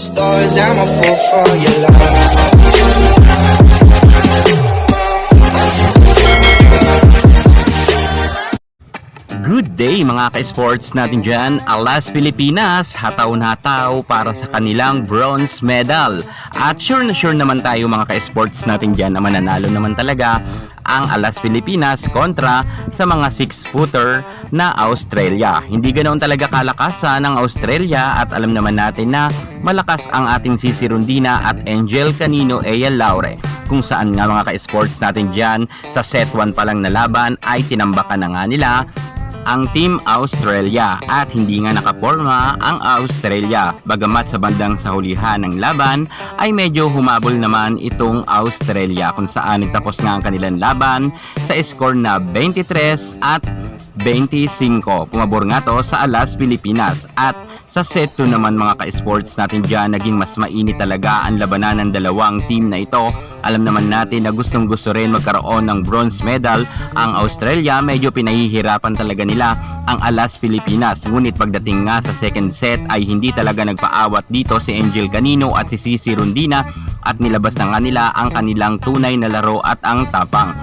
Closed doors, I'm a fool for your love. Good day mga ka-sports natin dyan. Alas Pilipinas, hataw-hataw para sa kanilang bronze medal. At sure na sure naman tayo mga ka-sports natin dyan na mananalo naman talaga ang Alas Pilipinas kontra sa mga 6-footer na Australia. Hindi ganoon talaga kalakasan ng Australia at alam naman natin na malakas ang ating Sisi Rondina at Angel Canino Eyal Laure. Kung saan nga mga ka-sports natin dyan sa set 1 pa lang na laban ay tinambakan na nga nila ang Team Australia at hindi nga nakaporma ang Australia. Bagamat sa bandang sa hulihan ng laban ay medyo humabol naman itong Australia kung saan nagtapos nga ang kanilang laban sa score na 23 at 25. Pumabor nga to sa Alas Pilipinas at sa set 2 naman mga ka-sports natin dyan, naging mas mainit talaga ang labanan ng dalawang team na ito. Alam naman natin na gustong gusto rin magkaroon ng bronze medal ang Australia. Medyo pinahihirapan talaga nila ang Alas Pilipinas. Ngunit pagdating nga sa second set ay hindi talaga nagpaawat dito si Angel Canino at si Sisi Rondina at nilabas na nga nila ang kanilang tunay na laro at ang tapang.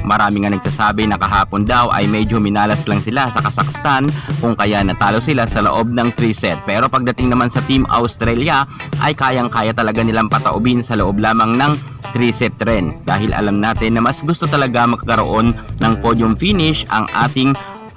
Marami nga nagsasabi na kahapon daw ay medyo minalas lang sila sa Kazakhstan kung kaya natalo sila sa loob ng 3 set. Pero pagdating naman sa Team Australia ay kayang-kaya talaga nilang pataubin sa loob lamang ng 3 set rin. Dahil alam natin na mas gusto talaga magkaroon ng podium finish ang ating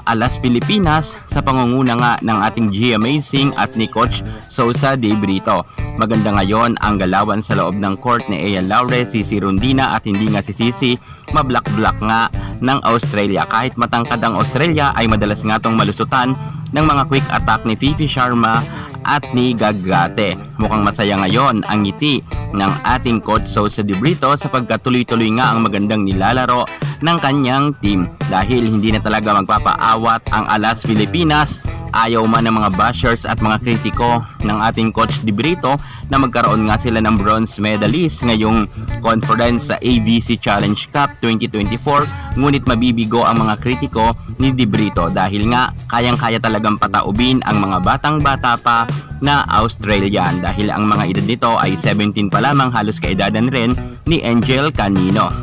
Alas Pilipinas sa pangunguna nga ng ating G Amazing at ni Coach Sosa de Brito. Maganda ngayon ang galawan sa loob ng court ni Eyal Laure, Sisi Rondina at hindi nga si Sisi mablock-block nga ng Australia. Kahit matangkad ang Australia ay madalas nga tong malusutan ng mga quick attack ni Fifi Sharma at ni Gagate. Mukhang masaya ngayon ang ngiti ng ating Coach Sosa de Brito sapagkat tuloy-tuloy nga ang magandang nilalaro ng kanyang team dahil hindi na talaga magpapaawat ang Alas Pilipinas. Ayaw man ng mga bashers at mga kritiko ng ating Coach de Brito na magkaroon nga sila ng bronze medalist ngayong conference sa ABC Challenge Cup 2024. Ngunit mabibigo ang mga kritiko ni de Brito dahil nga kayang-kaya talagang pataubin ang mga batang-bata pa na Australian dahil ang mga edad nito ay 17 pa lamang, halos kaedadan rin ni Angel Canino.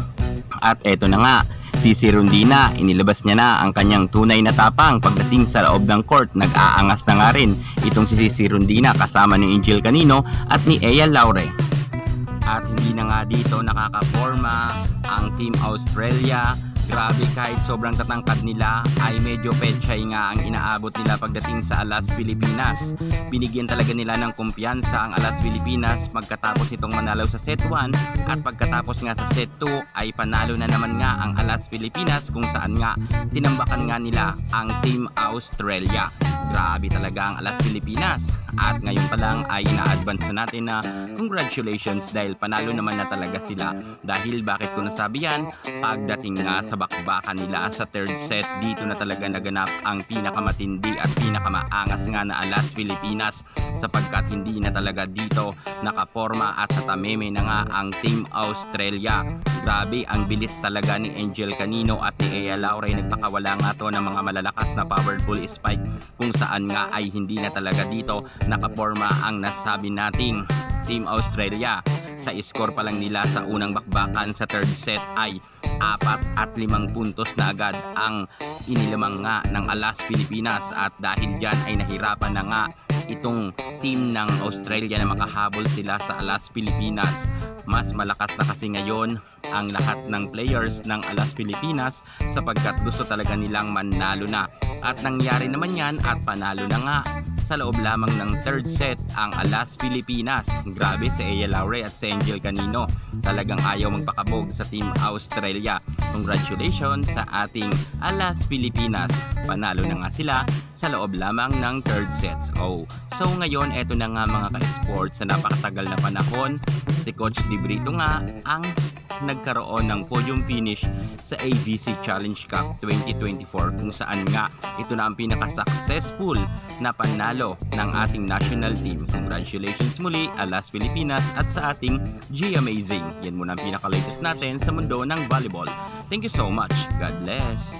At eto na nga, Sisi Rondina, inilabas niya na ang kanyang tunay na tapang pagdating sa loob ng court. Nag-aangas na nga rin itong si Sisi Rondina kasama ni Angel Canino at ni Eyal Laure. At hindi na nga dito nakakaporma ang Team Australia. Grabe, kahit sobrang tatangkad nila ay medyo pechay nga ang inaabot nila pagdating sa Alas Pilipinas. Binigyan talaga nila ng kumpiyansa ang Alas Pilipinas pagkatapos itong manalo sa set 1 at pagkatapos nga sa set 2 ay panalo na naman nga ang Alas Pilipinas kung saan nga tinambakan nga nila ang Team Australia. Grabe talaga ang Alas Pilipinas at ngayon pa lang ay ina-advance na natin na congratulations dahil panalo naman na talaga sila. Dahil bakit ko nasabi yan? Pagdating nga sa bakbakan nila sa third set, dito na talaga naganap ang pinakamatindi at pinakamaangas nga na Alas Pilipinas sapagkat hindi na talaga dito nakaporma at sa tameme na nga ang Team Australia. Grabe, ang bilis talaga ni Angel Canino at ni Eyal Laure. Nagpakawala nga to ng mga malalakas na powerful spike kung saan nga ay hindi na talaga dito nakaporma ang nasabi nating Team Australia. Sa score pa lang nila sa unang bakbakan sa third set ay 4 at 5 puntos na agad ang inilamang nga ng Alas Pilipinas at dahil dyan ay nahirapan na nga itong team ng Australia na makahabol sila sa Alas Pilipinas. Mas malakas na kasi ngayon ang lahat ng players ng Alas Pilipinas sapagkat gusto talaga nilang manalo na. At nangyari naman yan at panalo na nga sa loob lamang ng third set ang Alas Pilipinas. Grabe, si Eyal Laure at si Angel Canino talagang ayaw magpakabog sa Team Australia. Congratulations sa ating Alas Pilipinas. Panalo na nga sila sa loob lamang ng third set. So ngayon, eto na nga mga ka-sports, sa napakatagal na panahon, si Coach de Brito nga ang nagkaroon ng podium finish sa ABC Challenge Cup 2024 kung saan nga ito na ang pinaka-successful na panalo ng ating national team. Congratulations muli Alas Pilipinas at sa ating G Amazing. Yan muna ang pinaka-latest natin sa mundo ng volleyball. Thank you so much. God bless.